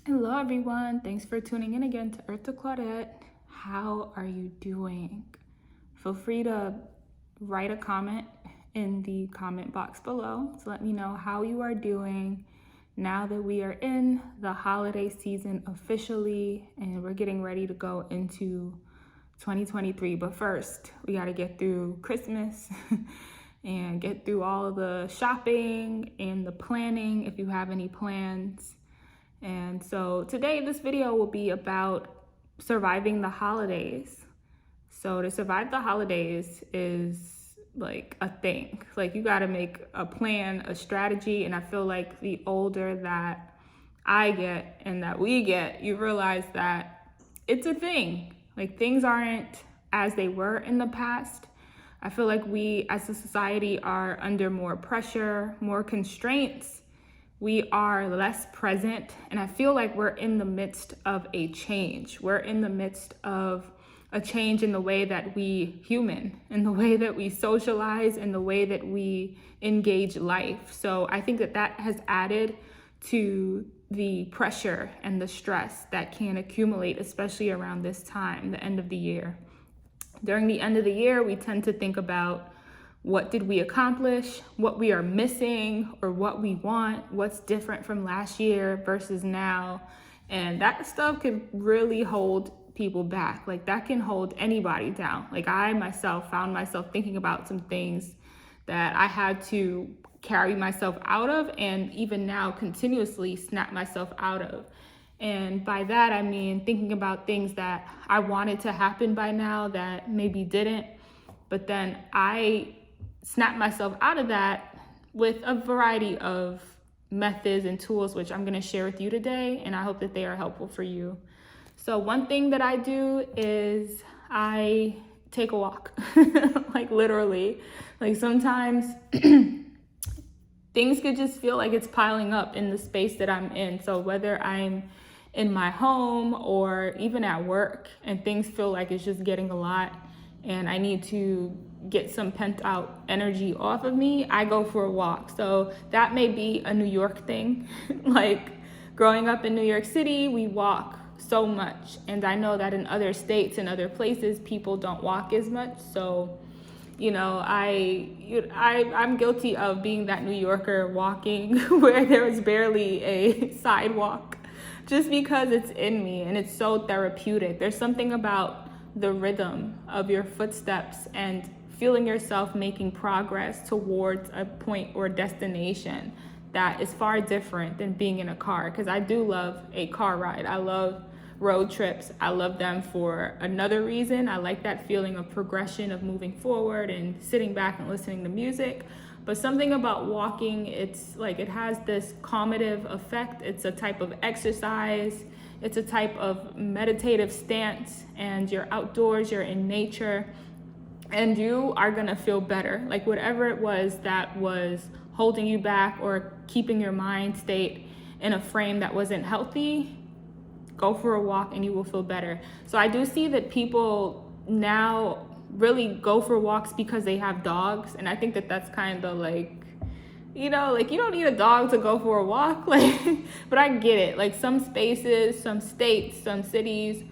Hello, everyone. Thanks for tuning in again to Earth to Claudette. How are you doing? Feel free to write a comment in the comment box below to let me know how you are doing now that we are in the holiday season officially and we're getting ready to go into 2023. But first, we got to get through Christmas and get through all the shopping and the planning if you have any plans. And so today this video will be about surviving the holidays. So to survive the holidays is like a thing. Like you got to make a plan, a strategy. And I feel like the older that I get and that we get, you realize that it's a thing. Like things aren't as they were in the past. I feel like we as a society are under more pressure, more constraints. We are less present, and I feel like we're in the midst of a change. We're in the midst of a change in the way that we human, in the way that we socialize, in the way that we engage life. So I think that that has added to the pressure and the stress that can accumulate, especially around this time, the end of the year. During the end of the year, we tend to think about what did we accomplish, what we are missing, or what we want, what's different from last year versus now. And that stuff could really hold people back. Like that can hold anybody down. Like I myself found myself thinking about some things that I had to carry myself out of and even now continuously snap myself out of. And by that, I mean thinking about things that I wanted to happen by now that maybe didn't. But then I snap myself out of that with a variety of methods and tools, which I'm going to share with you today. And I hope that they are helpful for you. So one thing that I do is I take a walk, like literally. Like sometimes things could just feel like it's piling up in the space that I'm in. So whether I'm in my home or even at work and things feel like it's just getting a lot and I need to get some pent out energy off of me, I go for a walk. So that may be a New York thing. Like growing up in New York City, we walk so much. And I know that in other states and other places, people don't walk as much. So, you know, I'm guilty of being that New Yorker walking where there is barely a sidewalk just because it's in me and it's so therapeutic. There's something about the rhythm of your footsteps and feeling yourself making progress towards a point or destination that is far different than being in a car. Because I do love a car ride. I love road trips. I love them for another reason. I like that feeling of progression, of moving forward and sitting back and listening to music. But something about walking, it's like it has this calmative effect. It's a type of exercise. It's a type of meditative stance, and you're outdoors, you're in nature, and you are gonna feel better. Like whatever it was that was holding you back or keeping your mind state in a frame that wasn't healthy, go for a walk and you will feel better. So I do see that people now really go for walks because they have dogs, and I think that that's kind of like, you know, like you don't need a dog to go for a walk, like, but I get it. Like some spaces, some states, some cities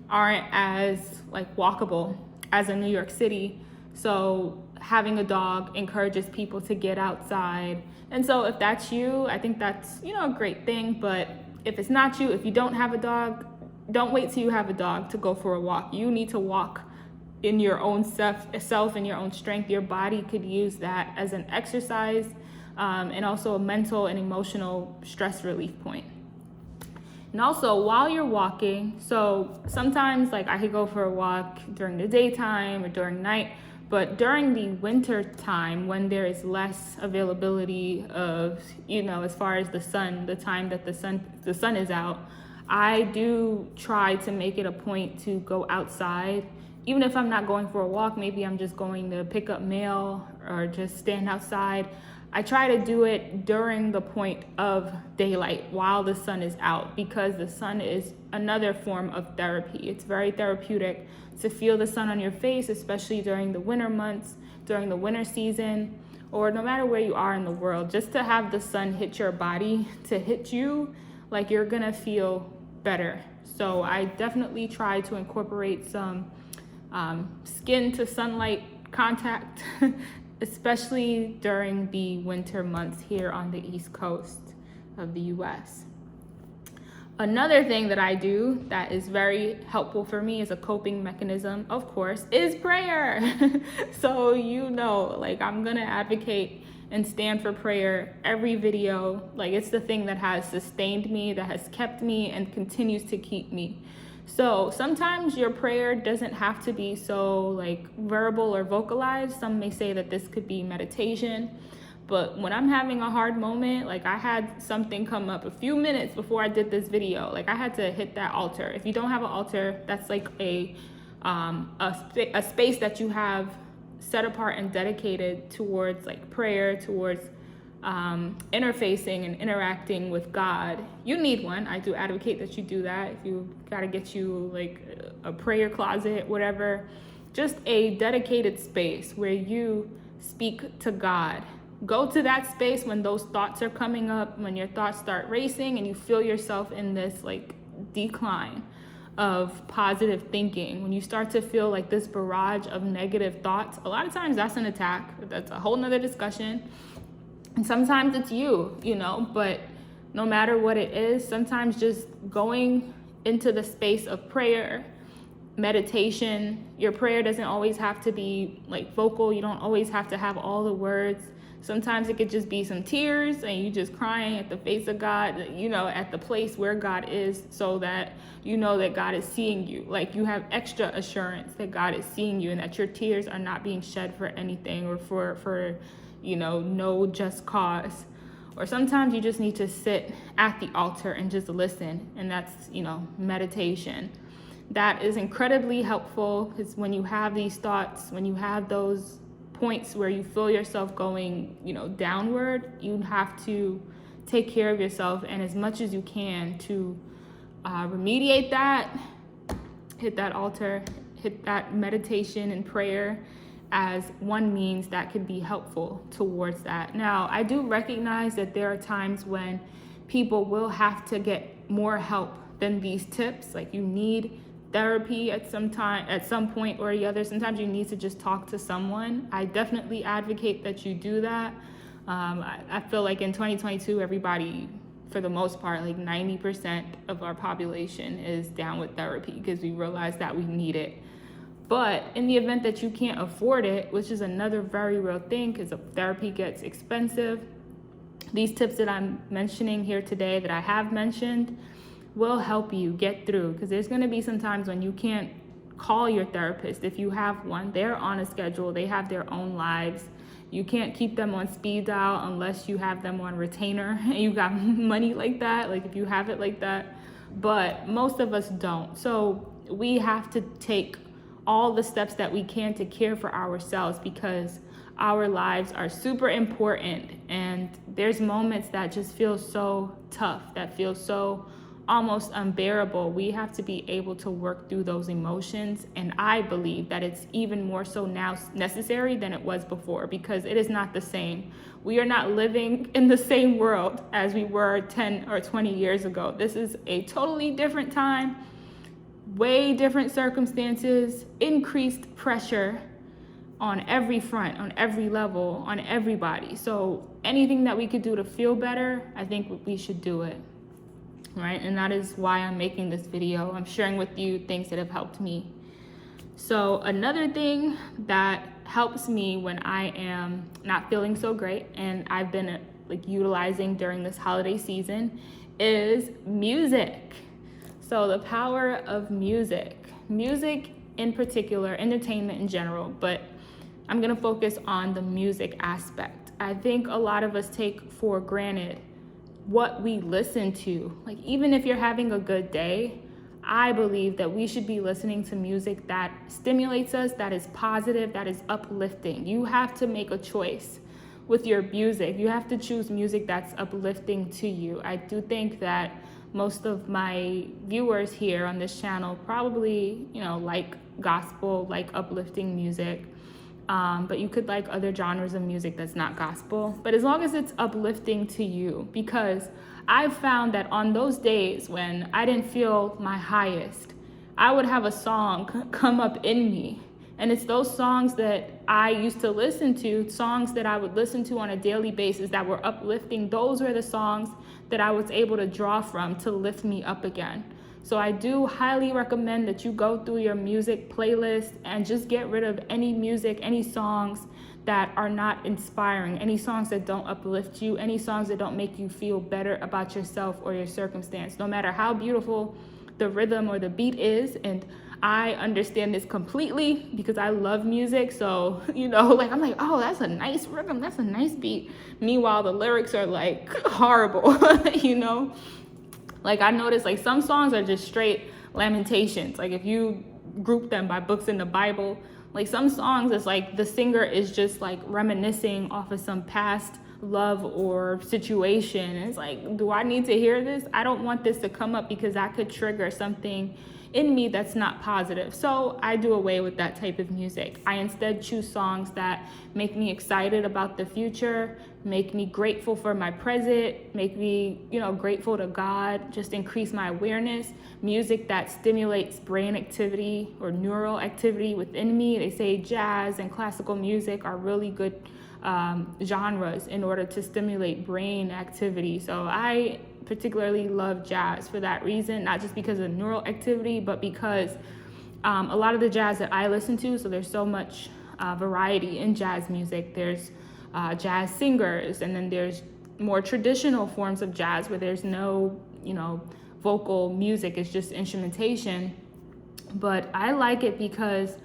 aren't as like walkable as in New York City. So having a dog encourages people to get outside. And so if that's you, I think that's, you know, a great thing. But if it's not you, if you don't have a dog, don't wait till you have a dog to go for a walk. You need to walk in your own self and your own strength. Your body could use that as an exercise and also a mental and emotional stress relief point. And also while you're walking, so sometimes like I could go for a walk during the daytime or during night, but during the winter time when there is less availability of, you know, as far as the sun, the time that the sun is out, I do try to make it a point to go outside. Even if I'm not going for a walk, maybe I'm just going to pick up mail or just stand outside. I try to do it during the point of daylight while the sun is out, because the sun is another form of therapy. It's very therapeutic to feel the sun on your face, especially during the winter months, during the winter season, or no matter where you are in the world. Just to have the sun hit your body, to hit you like you're gonna feel better. So I definitely try to incorporate some skin to sunlight contact, especially during the winter months here on the East Coast of the US. Another thing that I do that is very helpful for me as a coping mechanism, of course, is prayer. So, like I'm gonna advocate and stand for prayer every video. Like it's the thing that has sustained me, that has kept me and continues to keep me. So sometimes your prayer doesn't have to be so like verbal or vocalized. Some may say that this could be meditation. But when I'm having a hard moment, like I had something come up a few minutes before I did this video, like I had to hit that altar. If you don't have an altar, that's like a space that you have set apart and dedicated towards like prayer, towards interfacing and interacting with God. You need one. I do advocate that you do that. If you gotta get you like a prayer closet, whatever, just a dedicated space where you speak to God. Go to that space when those thoughts are coming up, when your thoughts start racing and you feel yourself in this like decline of positive thinking. When you start to feel like this barrage of negative thoughts, a lot of times that's an attack. That's a whole nother discussion. And sometimes it's you, but no matter what it is, sometimes just going into the space of prayer, meditation, your prayer doesn't always have to be like vocal. You don't always have to have all the words. Sometimes it could just be some tears and you just crying at the face of God, at the place where God is, so that you know that God is seeing you. Like you have extra assurance that God is seeing you and that your tears are not being shed for anything or for no just cause. Or sometimes you just need to sit at the altar and just listen, and that's, meditation. That is incredibly helpful because when you have these thoughts, when you have those points where you feel yourself going, downward, you have to take care of yourself and as much as you can to remediate that, hit that altar, hit that meditation and prayer as one means that could be helpful towards that. Now, I do recognize that there are times when people will have to get more help than these tips. Like you need therapy at some point or the other. Sometimes you need to just talk to someone. I definitely advocate that you do that. I feel like in 2022, everybody, for the most part, like 90% of our population is down with therapy because we realize that we need it. But in the event that you can't afford it, which is another very real thing because therapy gets expensive, these tips that I'm mentioning here today that I have mentioned will help you get through, because there's going to be some times when you can't call your therapist if you have one. They're on a schedule. They have their own lives. You can't keep them on speed dial unless you have them on retainer and you got money like that, like if you have it like that. But most of us don't. So we have to take all the steps that we can to care for ourselves because our lives are super important. And there's moments that just feel so tough, that feel so almost unbearable. We have to be able to work through those emotions. And I believe that it's even more so now necessary than it was before because it is not the same. We are not living in the same world as we were 10 or 20 years ago. This is a totally different time, way different circumstances, increased pressure on every front, on every level, on everybody. So anything that we could do to feel better, I think we should do it. Right? And that is why I'm making this video. I'm sharing with you things that have helped me. So another thing that helps me when I am not feeling so great, and I've been utilizing during this holiday season, is music. So the power of music in particular, entertainment in general, but I'm gonna focus on the music aspect. I think a lot of us take for granted what we listen to. Like even if you're having a good day, I believe that we should be listening to music that stimulates us, that is positive, that is uplifting. You have to make a choice with your music. You have to choose music that's uplifting to you. I do think that most of my viewers here on this channel probably, like gospel, like uplifting music. But you could like other genres of music that's not gospel. But as long as it's uplifting to you, because I've found that on those days when I didn't feel my highest, I would have a song come up in me. And it's those songs that I used to listen to, songs that I would listen to on a daily basis that were uplifting. Those were the songs that I was able to draw from to lift me up again. So I do highly recommend that you go through your music playlist and just get rid of any music, any songs that are not inspiring, any songs that don't uplift you, any songs that don't make you feel better about yourself or your circumstance, no matter how beautiful the rhythm or the beat is. And I understand this completely because I love music. So, like I'm like, oh, that's a nice rhythm, that's a nice beat. Meanwhile, the lyrics are like horrible, Like I noticed like some songs are just straight lamentations. Like if you group them by books in the Bible, like some songs it's like the singer is just like reminiscing off of some past love or situation. And it's like, do I need to hear this? I don't want this to come up because that could trigger something in me that's not positive. So I do away with that type of music. I instead choose songs that make me excited about the future, make me grateful for my present, make me, grateful to God, just increase my awareness. Music that stimulates brain activity or neural activity within me. They say jazz and classical music are really good genres in order to stimulate brain activity. So I particularly love jazz for that reason, not just because of neural activity, but because a lot of the jazz that I listen to, so there's so much variety in jazz music. There's jazz singers, and then there's more traditional forms of jazz where there's no, vocal music, it's just instrumentation. But I like it because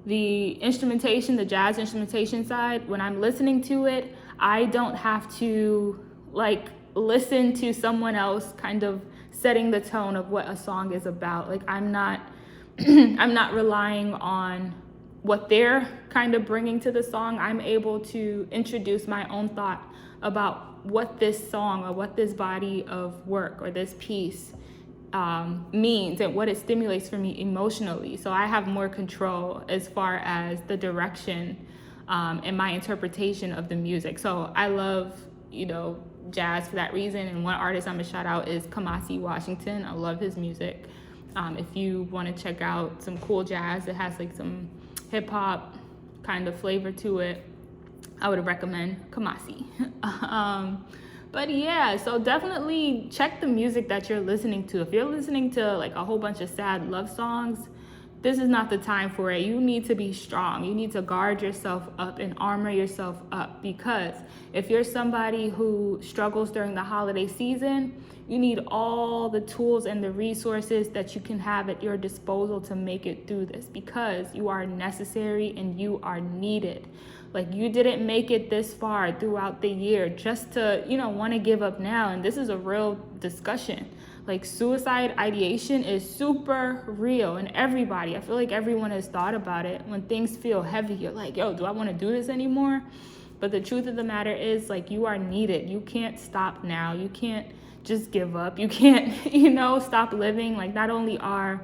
the instrumentation, the jazz instrumentation side, when I'm listening to it, I don't have to listen to someone else kind of setting the tone of what a song is about. Like I'm not I'm not relying on what they're kind of bringing to the song. I'm able to introduce my own thought about what this song or what this body of work or this piece means and what it stimulates for me emotionally. So I have more control as far as the direction and my interpretation of the music. So I love, jazz for that reason. And one artist I'm gonna shout out is Kamasi Washington. I love his music. If you want to check out some cool jazz that has like some hip hop kind of flavor to it, I would recommend Kamasi. But yeah, so definitely check the music that you're listening to. If you're listening to like a whole bunch of sad love songs, this is not the time for it. You need to be strong. You need to guard yourself up and armor yourself up, because if you're somebody who struggles during the holiday season, you need all the tools and the resources that you can have at your disposal to make it through this, because you are necessary and you are needed. Like you didn't make it this far throughout the year just to, want to give up now. And this is a real discussion. Like suicide ideation is super real, and I feel like everyone has thought about it. When things feel heavy, you're like, yo, do I want to do this anymore? But the truth of the matter is, like, you are needed. You can't stop now. You can't just give up. You can't, stop living. Like, not only are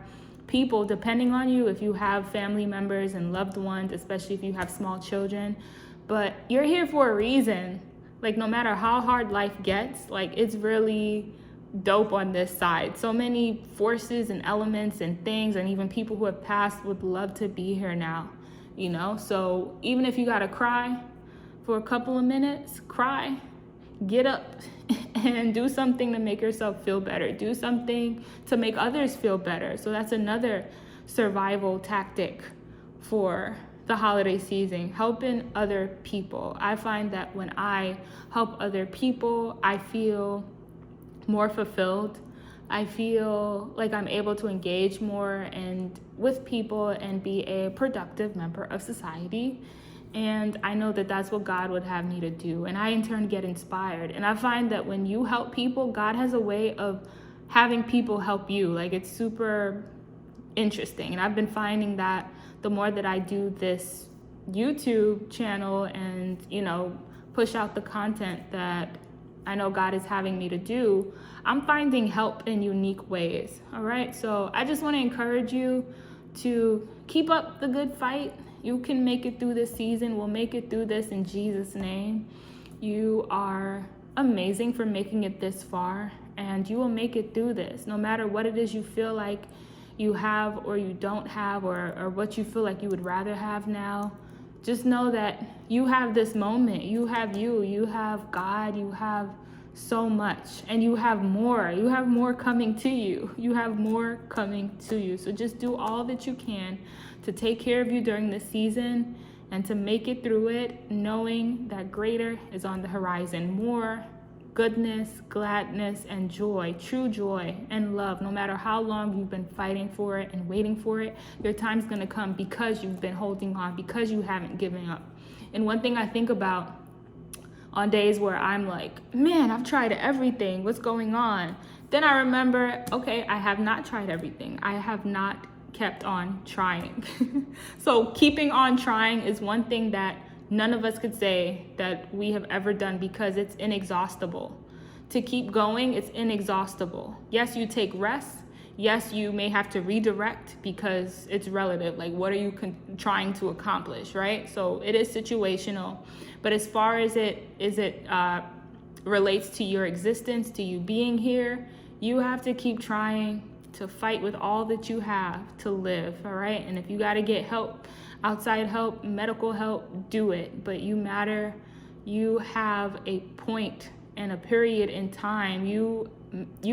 people depending on you, if you have family members and loved ones, especially if you have small children, but you're here for a reason. Like, no matter how hard life gets, like, it's really dope on this side. So many forces and elements and things, and even people who have passed would love to be here now, So even if you gotta cry for a couple of minutes, cry, get up and do something to make yourself feel better. Do something to make others feel better. So that's another survival tactic for the holiday season, helping other people. I find that when I help other people, I feel more fulfilled. I feel like I'm able to engage more and with people and be a productive member of society. And I know that that's what God would have me to do. And I in turn get inspired. And I find that when you help people, God has a way of having people help you. Like, it's super interesting. And I've been finding that the more that I do this YouTube channel and, push out the content that I know God is having me to do, I'm finding help in unique ways. All right. So I just want to encourage you to keep up the good fight. You can make it through this season. We'll make it through this in Jesus' name. You are amazing for making it this far, and you will make it through this. No matter what it is you feel like you have or you don't have, or what you feel like you would rather have now, just know that you have this moment. You have God, you have so much, and you have more coming to you. You have more coming to you. So just do all that you can to take care of you during this season and to make it through it, knowing that greater is on the horizon. More goodness, gladness, and joy, true joy and love. No matter how long you've been fighting for it and waiting for it, your time's gonna come because you've been holding on, because you haven't given up. And one thing I think about on days where I'm like, man, I've tried everything, what's going on? Then I remember, okay, I have not tried everything. I have not kept on trying. So keeping on trying is one thing that none of us could say that we have ever done, because it's inexhaustible. To keep going, it's inexhaustible. Yes, you take rest. Yes, you may have to redirect because it's relative. Like, what are you trying to accomplish, right? So it is situational. But as far as it relates to your existence, to you being here, you have to keep trying to fight with all that you have to live, all right? And if you got to get help, outside help, medical help, do it. But you matter. You have a point and a period in time. You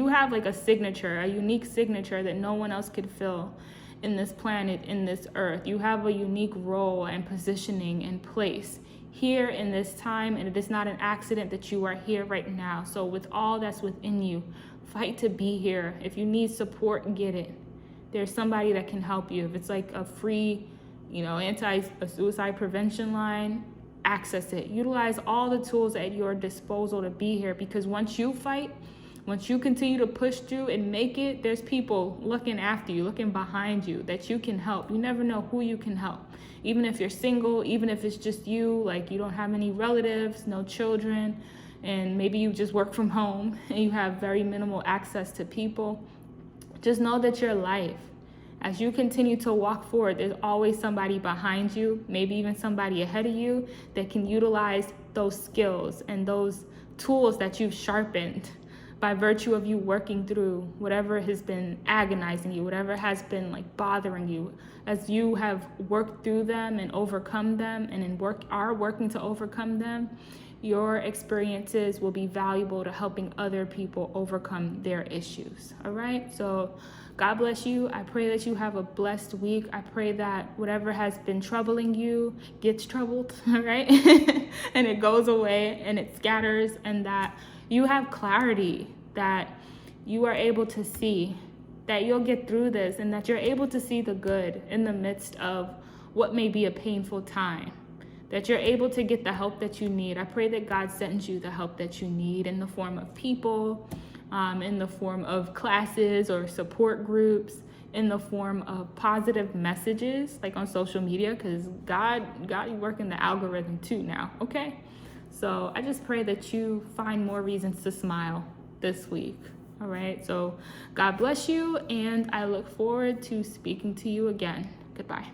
have like a signature, a unique signature that no one else could fill in this planet, in this earth. You have a unique role and positioning and place here in this time, and it is not an accident that you are here right now. So with all that's within you, fight to be here. If you need support, get it. There's somebody that can help you. If it's like a free, anti-suicide prevention line, access it. Utilize all the tools at your disposal to be here, because once you fight, once you continue to push through and make it, there's people looking after you, looking behind you that you can help. You never know who you can help. Even if you're single, even if it's just you, like you don't have any relatives, no children, and maybe you just work from home and you have very minimal access to people, just know that your life, as you continue to walk forward, there's always somebody behind you, maybe even somebody ahead of you, that can utilize those skills and those tools that you've sharpened by virtue of you working through whatever has been agonizing you, whatever has been like bothering you. As you have worked through them and overcome them, and are working to overcome them, your experiences will be valuable to helping other people overcome their issues. All right, so God bless you. I pray that you have a blessed week. I pray that whatever has been troubling you gets troubled, all right? And it goes away and it scatters, and that you have clarity, that you are able to see that you'll get through this, and that you're able to see the good in the midst of what may be a painful time, that you're able to get the help that you need. I pray that God sends you the help that you need in the form of people, in the form of classes or support groups, in the form of positive messages like on social media, because God you working the algorithm too now, okay? So I just pray that you find more reasons to smile this week. All right, so God bless you, and I look forward to speaking to you again. Goodbye.